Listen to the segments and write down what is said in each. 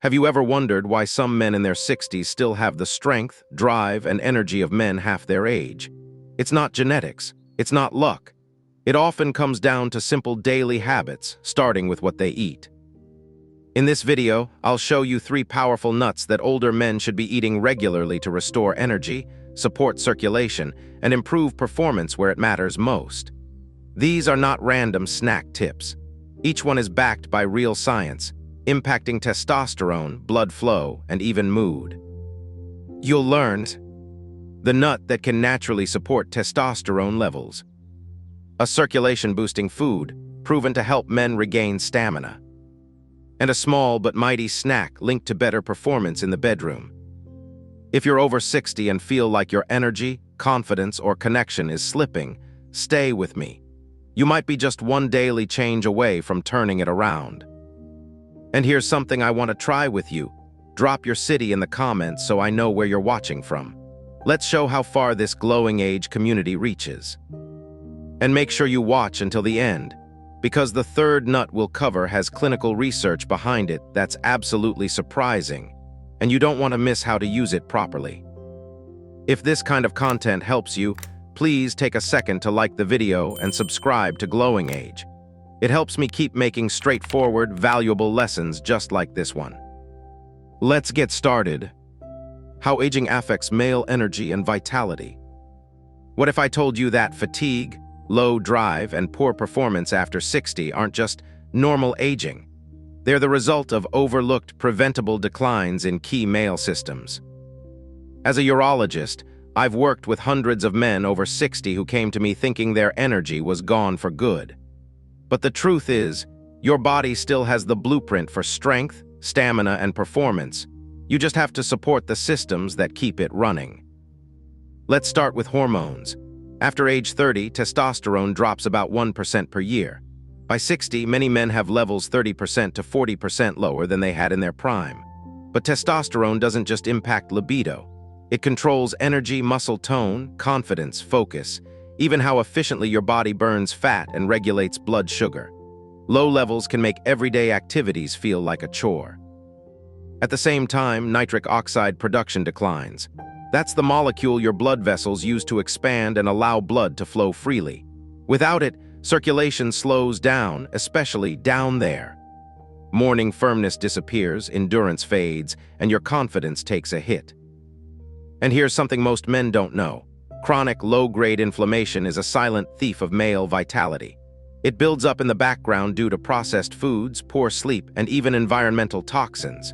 Have you ever wondered why some men in their 60s still have the strength, drive, and energy of men half their age? It's not genetics. It's not luck. It often comes down to simple daily habits, starting with what they eat. In this video, I'll show you 3 powerful nuts that older men should be eating regularly to restore energy, support circulation, and improve performance where it matters most. These are not random snack tips. Each one is backed by real science, impacting testosterone, blood flow, and even mood. You'll learn the nut that can naturally support testosterone levels. A circulation-boosting food, proven to help men regain stamina. And a small but mighty snack linked to better performance in the bedroom. If you're over 60 and feel like your energy, confidence, or connection is slipping, stay with me. You might be just one daily change away from turning it around. And here's something I want to try with you. Drop your city in the comments so I know where you're watching from. Let's show how far this glowing age community reaches. And make sure you watch until the end, because the third nut we'll cover has clinical research behind it that's absolutely surprising, and you don't want to miss how to use it properly. If this kind of content helps you, please take a second to like the video and subscribe to Glowing Age. It helps me keep making straightforward, valuable lessons just like this one. Let's get started. How aging affects male energy and vitality. What if I told you that fatigue, low drive, and poor performance after 60 aren't just normal aging? They're the result of overlooked preventable declines in key male systems. As a urologist, I've worked with hundreds of men over 60 who came to me thinking their energy was gone for good. But the truth is, your body still has the blueprint for strength, stamina, and performance. You just have to support the systems that keep it running. Let's start with hormones. After age 30, testosterone drops about 1% per year. By 60, many men have levels 30% to 40% lower than they had in their prime. But testosterone doesn't just impact libido. It controls energy, muscle tone, confidence, focus, even how efficiently your body burns fat and regulates blood sugar. Low levels can make everyday activities feel like a chore. At the same time, nitric oxide production declines. That's the molecule your blood vessels use to expand and allow blood to flow freely. Without it, circulation slows down, especially down there. Morning firmness disappears, endurance fades, and your confidence takes a hit. And here's something most men don't know. Chronic low-grade inflammation is a silent thief of male vitality. It builds up in the background due to processed foods, poor sleep, and even environmental toxins.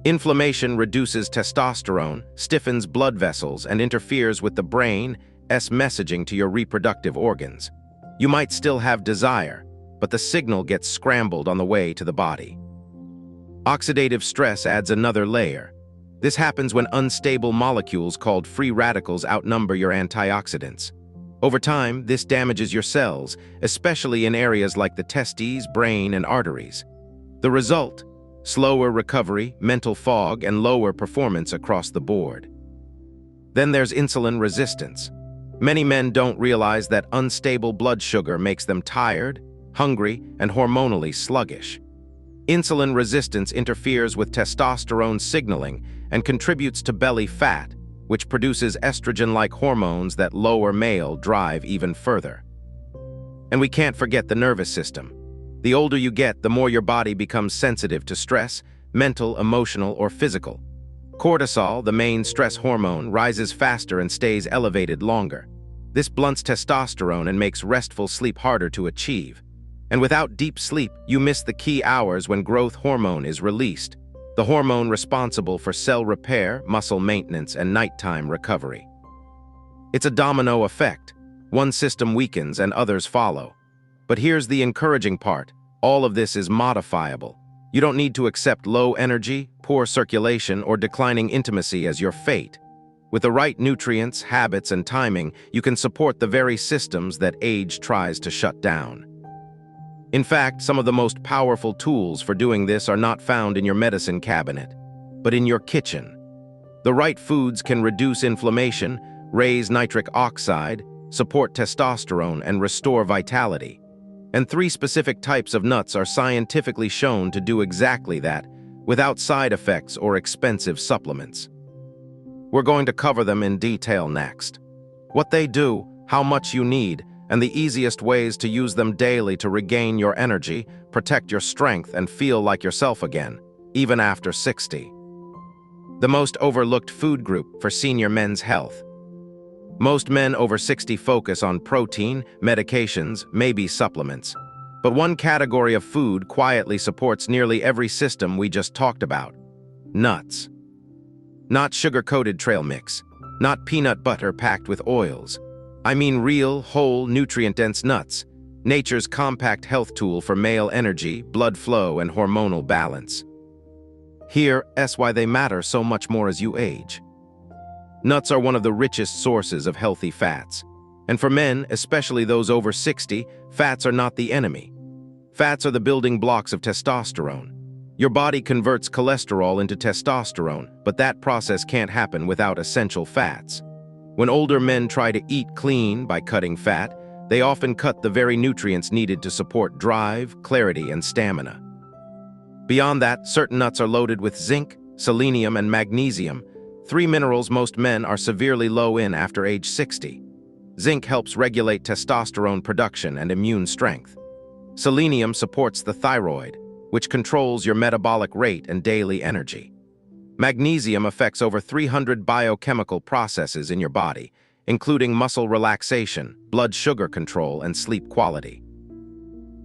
Inflammation reduces testosterone, stiffens blood vessels, and interferes with the brain's messaging to your reproductive organs. You might still have desire, but the signal gets scrambled on the way to the body. Oxidative stress adds another layer. This happens when unstable molecules called free radicals outnumber your antioxidants. Over time, this damages your cells, especially in areas like the testes, brain, and arteries. The result? Slower recovery, mental fog, and lower performance across the board. Then there's insulin resistance. Many men don't realize that unstable blood sugar makes them tired, hungry, and hormonally sluggish. Insulin resistance interferes with testosterone signaling and contributes to belly fat, which produces estrogen-like hormones that lower male drive even further. And we can't forget the nervous system. The older you get, the more your body becomes sensitive to stress, mental, emotional, or physical. Cortisol, the main stress hormone, rises faster and stays elevated longer. This blunts testosterone and makes restful sleep harder to achieve. And without deep sleep, you miss the key hours when growth hormone is released, the hormone responsible for cell repair, muscle maintenance, and nighttime recovery. It's a domino effect. One system weakens and others follow. But here's the encouraging part. All of this is modifiable. You don't need to accept low energy, poor circulation, or declining intimacy as your fate. With the right nutrients, habits, and timing, you can support the very systems that age tries to shut down. In fact, some of the most powerful tools for doing this are not found in your medicine cabinet, but in your kitchen. The right foods can reduce inflammation, raise nitric oxide, support testosterone, and restore vitality. And 3 specific types of nuts are scientifically shown to do exactly that, without side effects or expensive supplements. We're going to cover them in detail next. What they do, how much you need, and the easiest ways to use them daily to regain your energy, protect your strength, and feel like yourself again, even after 60. The most overlooked food group for senior men's health. Most men over 60 focus on protein, medications, maybe supplements. But one category of food quietly supports nearly every system we just talked about: nuts. Not sugar-coated trail mix, not peanut butter packed with oils. I mean real, whole, nutrient-dense nuts, nature's compact health tool for male energy, blood flow, and hormonal balance. Here's why they matter so much more as you age. Nuts are one of the richest sources of healthy fats. And for men, especially those over 60, fats are not the enemy. Fats are the building blocks of testosterone. Your body converts cholesterol into testosterone, but that process can't happen without essential fats. When older men try to eat clean by cutting fat, they often cut the very nutrients needed to support drive, clarity, and stamina. Beyond that, certain nuts are loaded with zinc, selenium, and magnesium, three minerals most men are severely low in after age 60. Zinc helps regulate testosterone production and immune strength. Selenium supports the thyroid, which controls your metabolic rate and daily energy. Magnesium affects over 300 biochemical processes in your body, including muscle relaxation, blood sugar control, and sleep quality.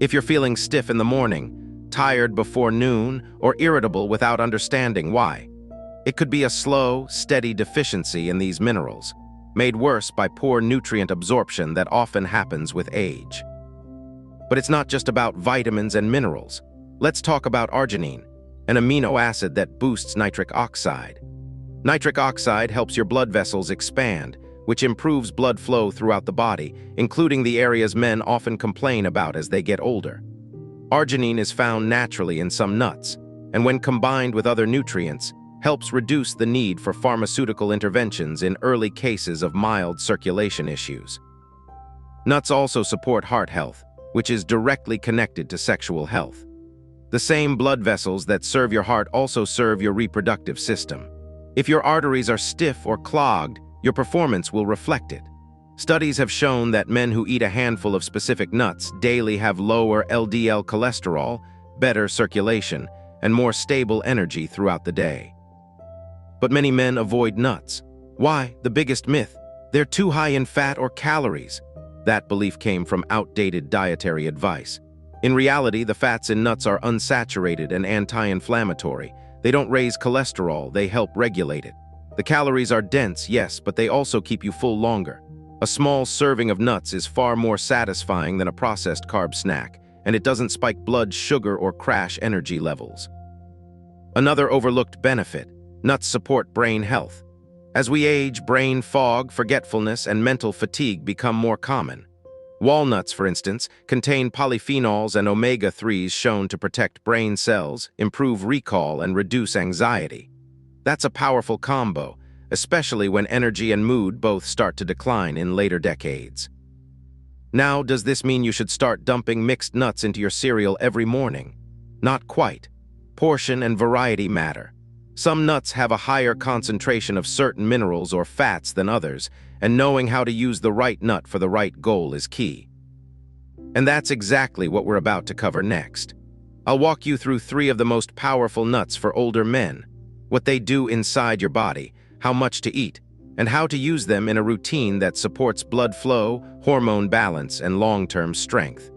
If you're feeling stiff in the morning, tired before noon, or irritable without understanding why, it could be a slow, steady deficiency in these minerals, made worse by poor nutrient absorption that often happens with age. But it's not just about vitamins and minerals. Let's talk about arginine, an amino acid that boosts nitric oxide. Nitric oxide helps your blood vessels expand, which improves blood flow throughout the body, including the areas men often complain about as they get older. Arginine is found naturally in some nuts, and when combined with other nutrients, helps reduce the need for pharmaceutical interventions in early cases of mild circulation issues. Nuts also support heart health, which is directly connected to sexual health. The same blood vessels that serve your heart also serve your reproductive system. If your arteries are stiff or clogged, your performance will reflect it. Studies have shown that men who eat a handful of specific nuts daily have lower LDL cholesterol, better circulation, and more stable energy throughout the day. But many men avoid nuts. Why? The biggest myth: they're too high in fat or calories. That belief came from outdated dietary advice. In reality, the fats in nuts are unsaturated and anti-inflammatory. They don't raise cholesterol, they help regulate it. The calories are dense, yes, but they also keep you full longer. A small serving of nuts is far more satisfying than a processed carb snack, and it doesn't spike blood sugar or crash energy levels. Another overlooked benefit: nuts support brain health. As we age, brain fog, forgetfulness, and mental fatigue become more common. Walnuts, for instance, contain polyphenols and omega-3s shown to protect brain cells, improve recall, and reduce anxiety. That's a powerful combo, especially when energy and mood both start to decline in later decades. Now, does this mean you should start dumping mixed nuts into your cereal every morning? Not quite. Portion and variety matter. Some nuts have a higher concentration of certain minerals or fats than others, and knowing how to use the right nut for the right goal is key. And that's exactly what we're about to cover next. I'll walk you through 3 of the most powerful nuts for older men, what they do inside your body, how much to eat, and how to use them in a routine that supports blood flow, hormone balance, and long-term strength.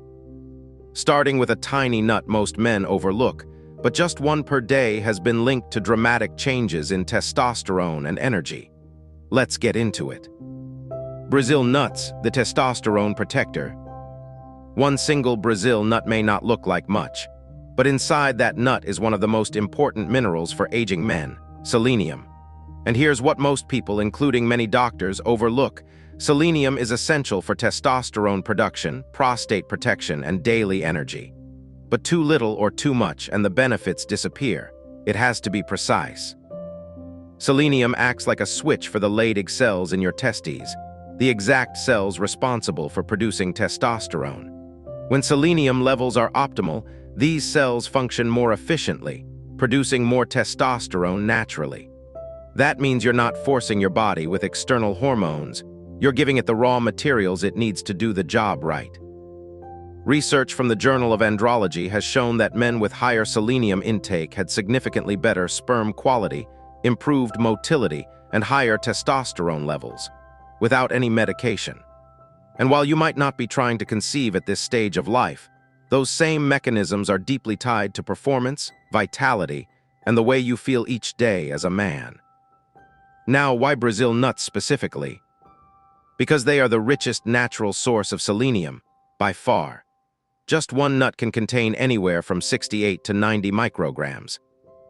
Starting with a tiny nut most men overlook, but just one per day has been linked to dramatic changes in testosterone and energy. Let's get into it. Brazil nuts, the testosterone protector. One single Brazil nut may not look like much, but inside that nut is one of the most important minerals for aging men: selenium. And here's what most people, including many doctors, overlook: selenium is essential for testosterone production, prostate protection, and daily energy. But too little or too much, and the benefits disappear. It has to be precise. Selenium acts like a switch for the Leydig cells in your testes, the exact cells responsible for producing testosterone. When selenium levels are optimal, these cells function more efficiently, producing more testosterone naturally. That means you're not forcing your body with external hormones. You're giving it the raw materials it needs to do the job right. Research from the Journal of Andrology has shown that men with higher selenium intake had significantly better sperm quality, improved motility, and higher testosterone levels, without any medication. And while you might not be trying to conceive at this stage of life, those same mechanisms are deeply tied to performance, vitality, and the way you feel each day as a man. Now, why Brazil nuts specifically? Because they are the richest natural source of selenium, by far. Just one nut can contain anywhere from 68 to 90 micrograms.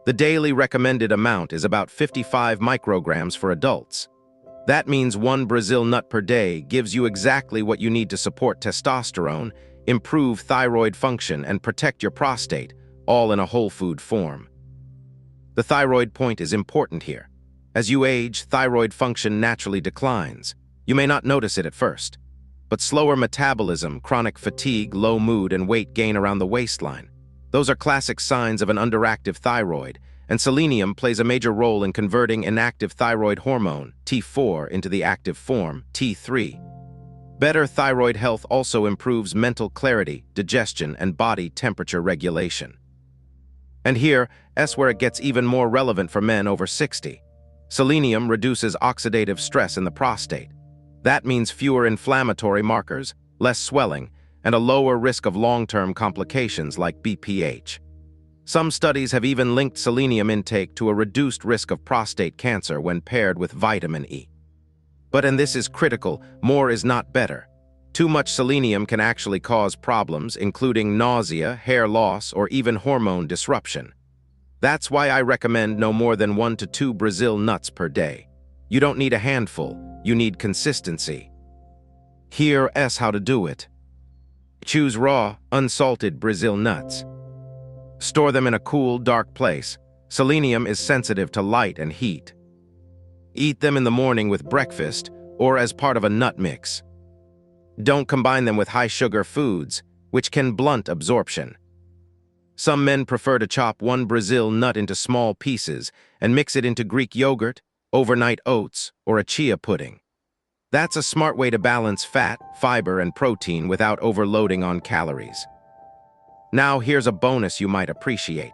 The daily recommended amount is about 55 micrograms for adults. That means one Brazil nut per day gives you exactly what you need to support testosterone, improve thyroid function, and protect your prostate, all in a whole food form. The thyroid point is important here. As you age, thyroid function naturally declines. You may not notice it at first, but slower metabolism, chronic fatigue, low mood, and weight gain around the waistline. Those are classic signs of an underactive thyroid, and selenium plays a major role in converting inactive thyroid hormone, T4, into the active form, T3. Better thyroid health also improves mental clarity, digestion, and body temperature regulation. And here's where it gets even more relevant for men over 60. Selenium reduces oxidative stress in the prostate. That means fewer inflammatory markers, less swelling, and a lower risk of long-term complications like BPH. Some studies have even linked selenium intake to a reduced risk of prostate cancer when paired with vitamin E. But, and this is critical, more is not better. Too much selenium can actually cause problems, including nausea, hair loss, or even hormone disruption. That's why I recommend no more than 1 to 2 Brazil nuts per day. You don't need a handful, you need consistency. Here's how to do it. Choose raw, unsalted Brazil nuts. Store them in a cool, dark place. Selenium is sensitive to light and heat. Eat them in the morning with breakfast or as part of a nut mix. Don't combine them with high-sugar foods, which can blunt absorption. Some men prefer to chop one Brazil nut into small pieces and mix it into Greek yogurt, overnight oats, or a chia pudding. That's a smart way to balance fat, fiber, and protein without overloading on calories. Now here's a bonus you might appreciate.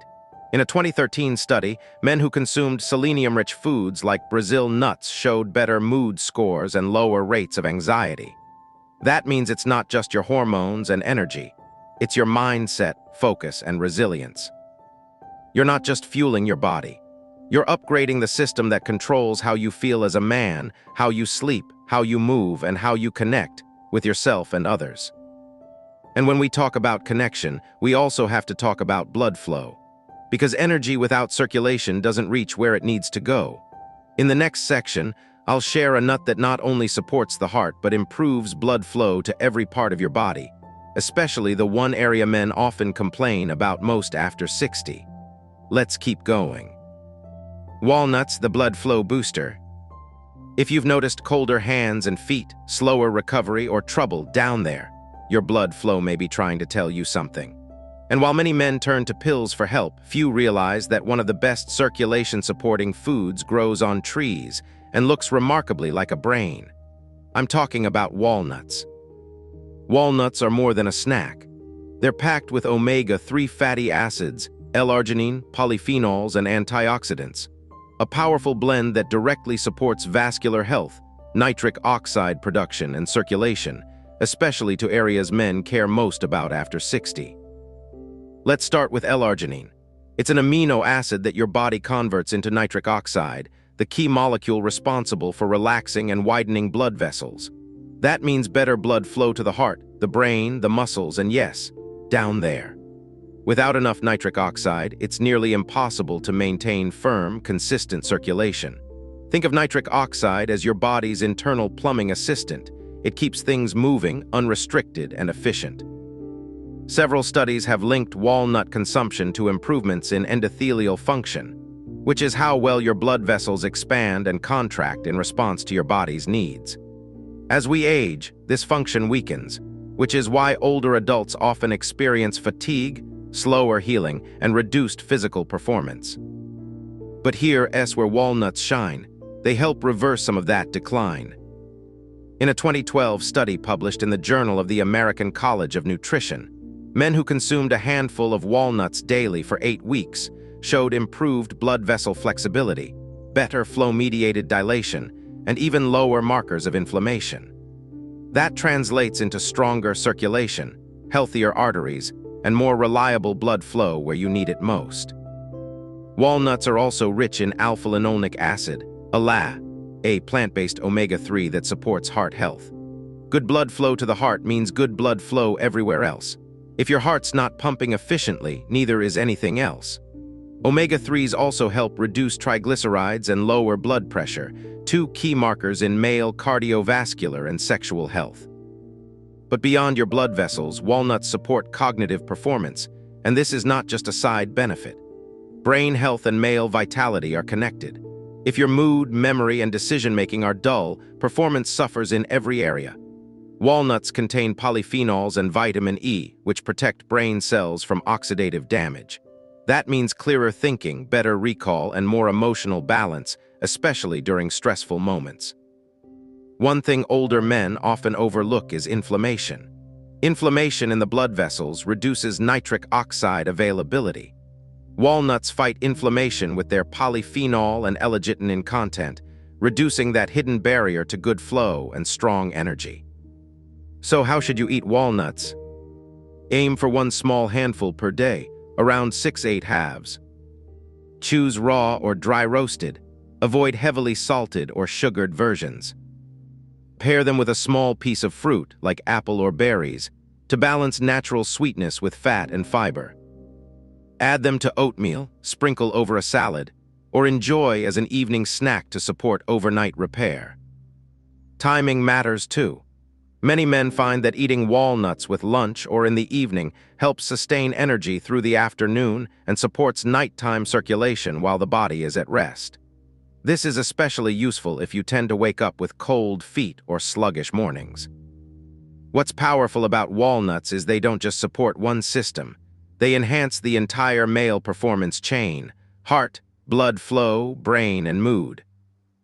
In a 2013 study, men who consumed selenium-rich foods like Brazil nuts showed better mood scores and lower rates of anxiety. That means it's not just your hormones and energy. It's your mindset, focus, and resilience. You're not just fueling your body. You're upgrading the system that controls how you feel as a man, how you sleep, how you move, and how you connect with yourself and others. And when we talk about connection, we also have to talk about blood flow. Because energy without circulation doesn't reach where it needs to go. In the next section, I'll share a nut that not only supports the heart but improves blood flow to every part of your body, especially the one area men often complain about most after 60. Let's keep going. Walnuts, the blood flow booster. If you've noticed colder hands and feet, slower recovery, or trouble down there, your blood flow may be trying to tell you something. And while many men turn to pills for help, few realize that one of the best circulation-supporting foods grows on trees and looks remarkably like a brain. I'm talking about walnuts. Walnuts are more than a snack. They're packed with omega-3 fatty acids, L-arginine, polyphenols, and antioxidants. A powerful blend that directly supports vascular health, nitric oxide production, and circulation, especially to areas men care most about after 60. Let's start with L-arginine. It's an amino acid that your body converts into nitric oxide, the key molecule responsible for relaxing and widening blood vessels. That means better blood flow to the heart, the brain, the muscles, and yes, down there. Without enough nitric oxide, it's nearly impossible to maintain firm, consistent circulation. Think of nitric oxide as your body's internal plumbing assistant. It keeps things moving, unrestricted, and efficient. Several studies have linked walnut consumption to improvements in endothelial function, which is how well your blood vessels expand and contract in response to your body's needs. As we age, this function weakens, which is why older adults often experience fatigue, slower healing, and reduced physical performance. But here's where walnuts shine. They help reverse some of that decline. In a 2012 study published in the Journal of the American College of Nutrition, men who consumed a handful of walnuts daily for 8 weeks showed improved blood vessel flexibility, better flow-mediated dilation, and even lower markers of inflammation. That translates into stronger circulation, healthier arteries, and more reliable blood flow where you need it most. Walnuts are also rich in alpha-linolenic acid, ALA, a plant-based omega-3 that supports heart health. Good blood flow to the heart means good blood flow everywhere else. If your heart's not pumping efficiently, neither is anything else. Omega-3s also help reduce triglycerides and lower blood pressure, two key markers in male cardiovascular and sexual health. But beyond your blood vessels, walnuts support cognitive performance, and this is not just a side benefit. Brain health and male vitality are connected. If your mood, memory, and decision-making are dull, performance suffers in every area. Walnuts contain polyphenols and vitamin E, which protect brain cells from oxidative damage. That means clearer thinking, better recall, and more emotional balance, especially during stressful moments. One thing older men often overlook is inflammation. Inflammation in the blood vessels reduces nitric oxide availability. Walnuts fight inflammation with their polyphenol and L-arginine content, reducing that hidden barrier to good flow and strong energy. So how should you eat walnuts? Aim for one small handful per day, around 6-8 halves. Choose raw or dry roasted. Avoid heavily salted or sugared versions. Pair them with a small piece of fruit, like apple or berries, to balance natural sweetness with fat and fiber. Add them to oatmeal, sprinkle over a salad, or enjoy as an evening snack to support overnight repair. Timing matters too. Many men find that eating walnuts with lunch or in the evening helps sustain energy through the afternoon and supports nighttime circulation while the body is at rest. This is especially useful if you tend to wake up with cold feet or sluggish mornings. What's powerful about walnuts is they don't just support one system. They enhance the entire male performance chain: heart, blood flow, brain, and mood.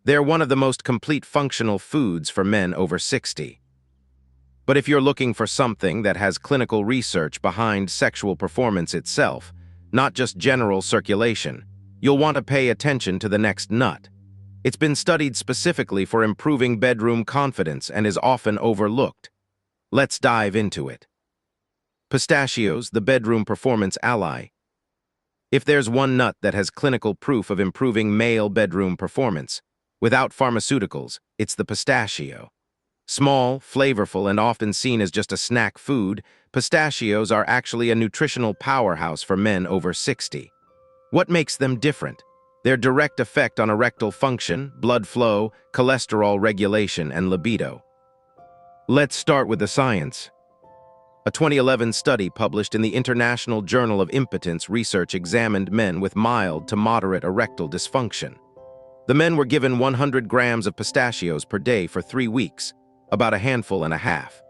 They're one of the most complete functional foods for men over 60. But if you're looking for something that has clinical research behind sexual performance itself, not just general circulation, you'll want to pay attention to the next nut. It's been studied specifically for improving bedroom confidence and is often overlooked. Let's dive into it. Pistachios, the bedroom performance ally. If there's one nut that has clinical proof of improving male bedroom performance, without pharmaceuticals, it's the pistachio. Small, flavorful, and often seen as just a snack food, pistachios are actually a nutritional powerhouse for men over 60. What makes them different? Their direct effect on erectile function, blood flow, cholesterol regulation, and libido. Let's start with the science. A 2011 study published in the International Journal of Impotence Research examined men with mild to moderate erectile dysfunction. The men were given 100 grams of pistachios per day for 3 weeks, about a handful and a half.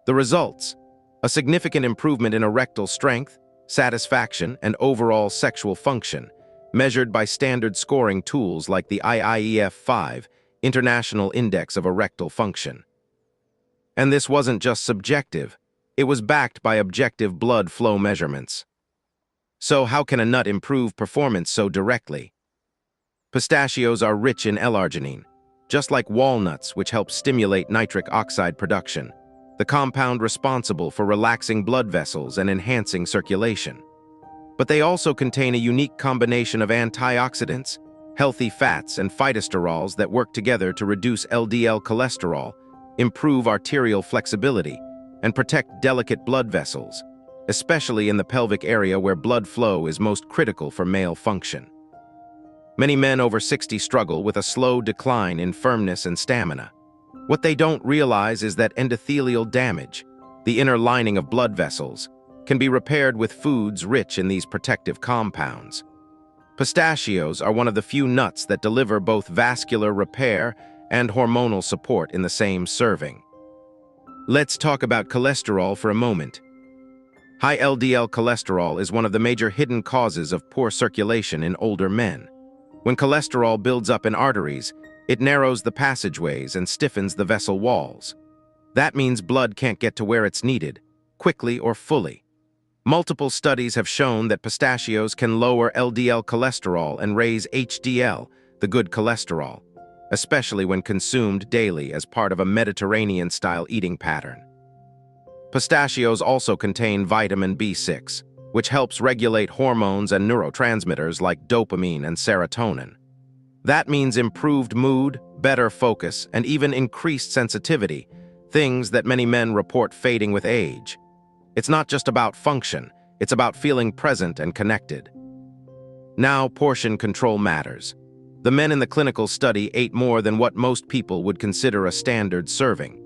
The results: a significant improvement in erectile strength, satisfaction, and overall sexual function, measured by standard scoring tools like the IIEF-5, International Index of Erectile Function. And this wasn't just subjective, it was backed by objective blood flow measurements. So how can a nut improve performance so directly? Pistachios are rich in L-arginine, just like walnuts, which help stimulate nitric oxide production, the compound responsible for relaxing blood vessels and enhancing circulation. But they also contain a unique combination of antioxidants, healthy fats, and phytosterols that work together to reduce LDL cholesterol, improve arterial flexibility, and protect delicate blood vessels, especially in the pelvic area where blood flow is most critical for male function. Many men over 60 struggle with a slow decline in firmness and stamina. What they don't realize is that endothelial damage, the inner lining of blood vessels, can be repaired with foods rich in these protective compounds. Pistachios are one of the few nuts that deliver both vascular repair and hormonal support in the same serving. Let's talk about cholesterol for a moment. High LDL cholesterol is one of the major hidden causes of poor circulation in older men. When cholesterol builds up in arteries, it narrows the passageways and stiffens the vessel walls. That means blood can't get to where it's needed, quickly or fully. Multiple studies have shown that pistachios can lower LDL cholesterol and raise HDL, the good cholesterol, especially when consumed daily as part of a Mediterranean-style eating pattern. Pistachios also contain vitamin B6, which helps regulate hormones and neurotransmitters like dopamine and serotonin. That means improved mood, better focus, and even increased sensitivity, things that many men report fading with age. It's not just about function, it's about feeling present and connected. Now, portion control matters. The men in the clinical study ate more than what most people would consider a standard serving.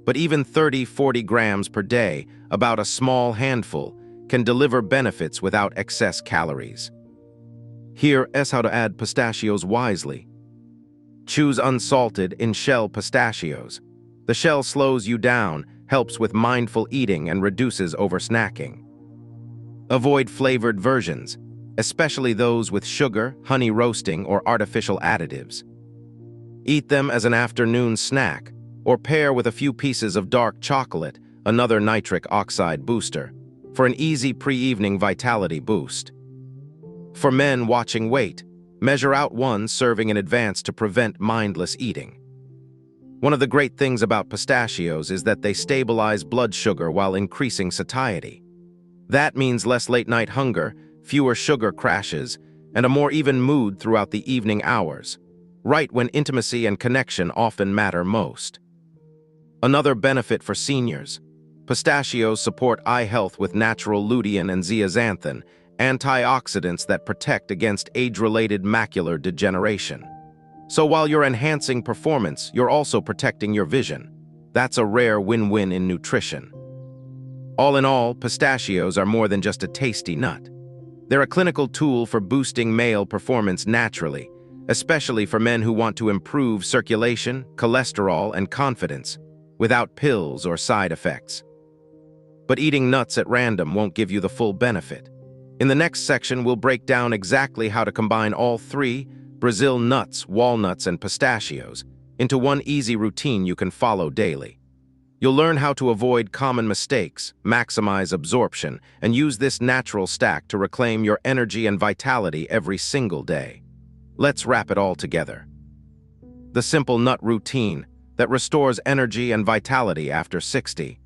But even 30-40 grams per day, about a small handful, can deliver benefits without excess calories. Here is how to add pistachios wisely. Choose unsalted in-shell pistachios. The shell slows you down, helps with mindful eating, and reduces oversnacking. Avoid flavored versions, especially those with sugar, honey roasting, or artificial additives. Eat them as an afternoon snack, or pair with a few pieces of dark chocolate, another nitric oxide booster, for an easy pre-evening vitality boost. For men watching weight, measure out one serving in advance to prevent mindless eating. One of the great things about pistachios is that they stabilize blood sugar while increasing satiety. That means less late-night hunger, fewer sugar crashes, and a more even mood throughout the evening hours, right when intimacy and connection often matter most. Another benefit for seniors: pistachios support eye health with natural lutein and zeaxanthin, antioxidants that protect against age-related macular degeneration. So while you're enhancing performance, you're also protecting your vision. That's a rare win-win in nutrition. All in all, pistachios are more than just a tasty nut. They're a clinical tool for boosting male performance naturally, especially for men who want to improve circulation, cholesterol, and confidence, without pills or side effects. But eating nuts at random won't give you the full benefit. In the next section, we'll break down exactly how to combine all three, Brazil nuts, walnuts, and pistachios, into one easy routine you can follow daily. You'll learn how to avoid common mistakes, maximize absorption, and use this natural stack to reclaim your energy and vitality every single day. Let's wrap it all together. The simple nut routine that restores energy and vitality after 60.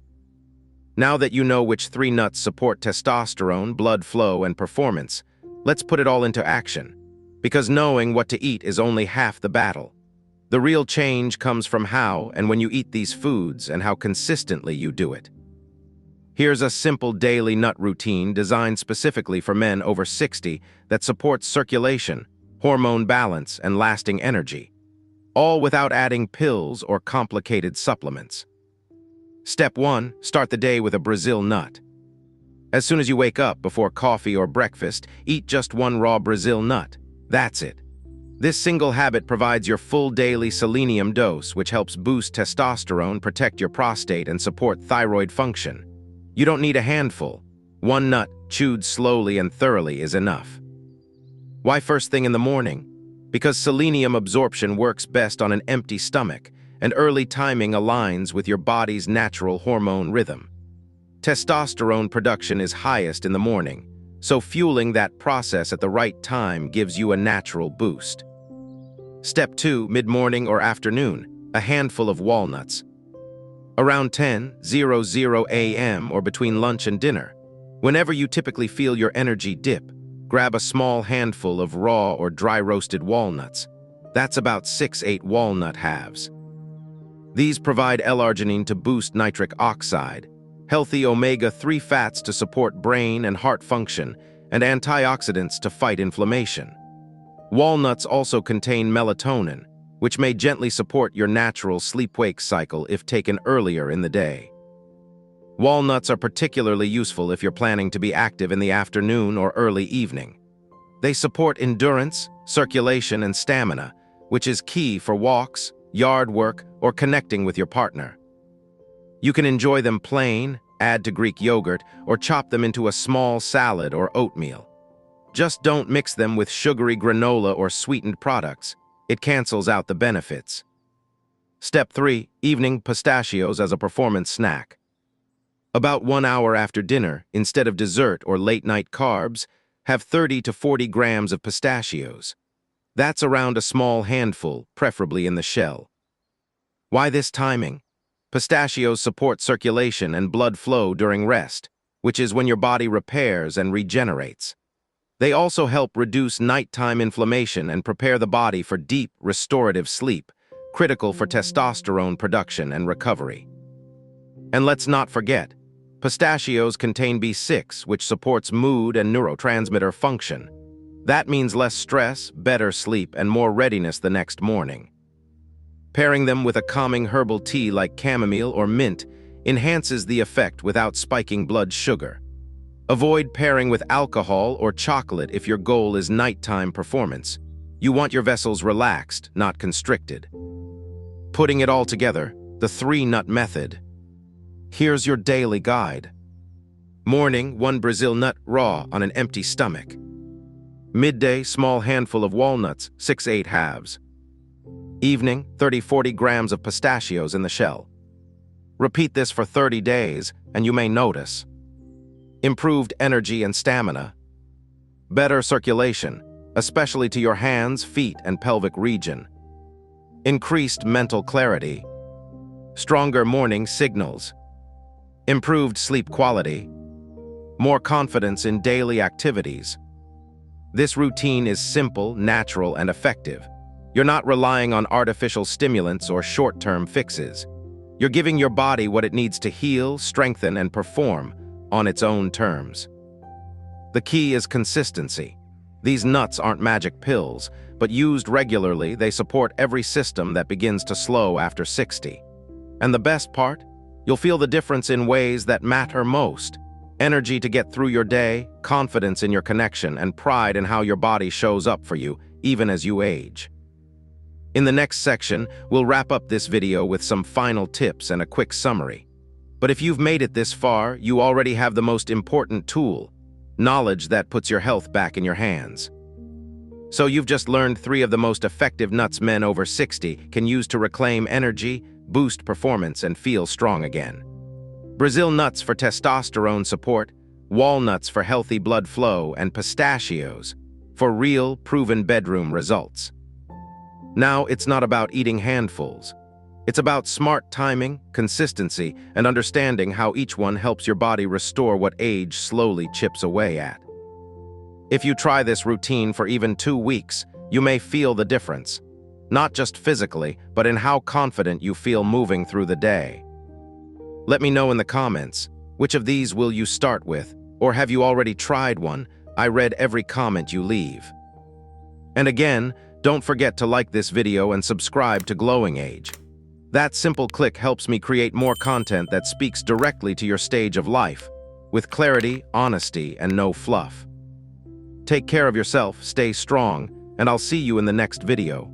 Now that you know which three nuts support testosterone, blood flow, and performance, let's put it all into action. Because knowing what to eat is only half the battle. The real change comes from how and when you eat these foods and how consistently you do it. Here's a simple daily nut routine designed specifically for men over 60 that supports circulation, hormone balance, and lasting energy, all without adding pills or complicated supplements. Step 1. Start the day with a Brazil nut. As soon as you wake up, before coffee or breakfast, eat just one raw Brazil nut. That's it. This single habit provides your full daily selenium dose, which helps boost testosterone, protect your prostate, and support thyroid function. You don't need a handful. One nut, chewed slowly and thoroughly, is enough. Why first thing in the morning? Because selenium absorption works best on an empty stomach, and early timing aligns with your body's natural hormone rhythm. Testosterone production is highest in the morning, so fueling that process at the right time gives you a natural boost. Step 2, mid-morning or afternoon, a handful of walnuts. Around 10:00 a.m. or between lunch and dinner, whenever you typically feel your energy dip, grab a small handful of raw or dry-roasted walnuts. That's about 6-8 walnut halves. These provide L-arginine to boost nitric oxide, healthy omega-3 fats to support brain and heart function, and antioxidants to fight inflammation. Walnuts also contain melatonin, which may gently support your natural sleep-wake cycle if taken earlier in the day. Walnuts are particularly useful if you're planning to be active in the afternoon or early evening. They support endurance, circulation, and stamina, which is key for walks, yard work, or connecting with your partner. You can enjoy them plain, add to Greek yogurt, or chop them into a small salad or oatmeal. Just don't mix them with sugary granola or sweetened products. It cancels out the benefits. Step 3. Evening pistachios as a performance snack. About 1 hour after dinner, instead of dessert or late-night carbs, have 30 to 40 grams of pistachios. That's around a small handful, preferably in the shell. Why this timing? Pistachios support circulation and blood flow during rest, which is when your body repairs and regenerates. They also help reduce nighttime inflammation and prepare the body for deep, restorative sleep, critical for testosterone production and recovery. And let's not forget, pistachios contain B6, which supports mood and neurotransmitter function. That means less stress, better sleep, and more readiness the next morning. Pairing them with a calming herbal tea like chamomile or mint enhances the effect without spiking blood sugar. Avoid pairing with alcohol or chocolate if your goal is nighttime performance. You want your vessels relaxed, not constricted. Putting it all together, the 3-nut method. Here's your daily guide. Morning, 1 Brazil nut raw on an empty stomach. Midday, small handful of walnuts, 6-8 halves. Evening, 30-40 grams of pistachios in the shell. Repeat this for 30 days, and you may notice improved energy and stamina, better circulation, especially to your hands, feet, and pelvic region, increased mental clarity, stronger morning signals, improved sleep quality, more confidence in daily activities. This routine is simple, natural, and effective. You're not relying on artificial stimulants or short-term fixes. You're giving your body what it needs to heal, strengthen, and perform on its own terms. The key is consistency. These nuts aren't magic pills, but used regularly, they support every system that begins to slow after 60. And the best part? You'll feel the difference in ways that matter most. Energy to get through your day, confidence in your connection, and pride in how your body shows up for you, even as you age. In the next section, we'll wrap up this video with some final tips and a quick summary. But if you've made it this far, you already have the most important tool, knowledge that puts your health back in your hands. So you've just learned 3 of the most effective nuts men over 60 can use to reclaim energy, boost performance, and feel strong again. Brazil nuts for testosterone support, walnuts for healthy blood flow, and pistachios for real, proven bedroom results. Now, it's not about eating handfuls. It's about smart timing, consistency, and understanding how each one helps your body restore what age slowly chips away at. If you try this routine for even 2 weeks, you may feel the difference, not just physically, but in how confident you feel moving through the day. Let me know in the comments, which of these will you start with, or have you already tried one? I read every comment you leave. And again, don't forget to like this video and subscribe to Glowing Age. That simple click helps me create more content that speaks directly to your stage of life, with clarity, honesty, and no fluff. Take care of yourself, stay strong, and I'll see you in the next video.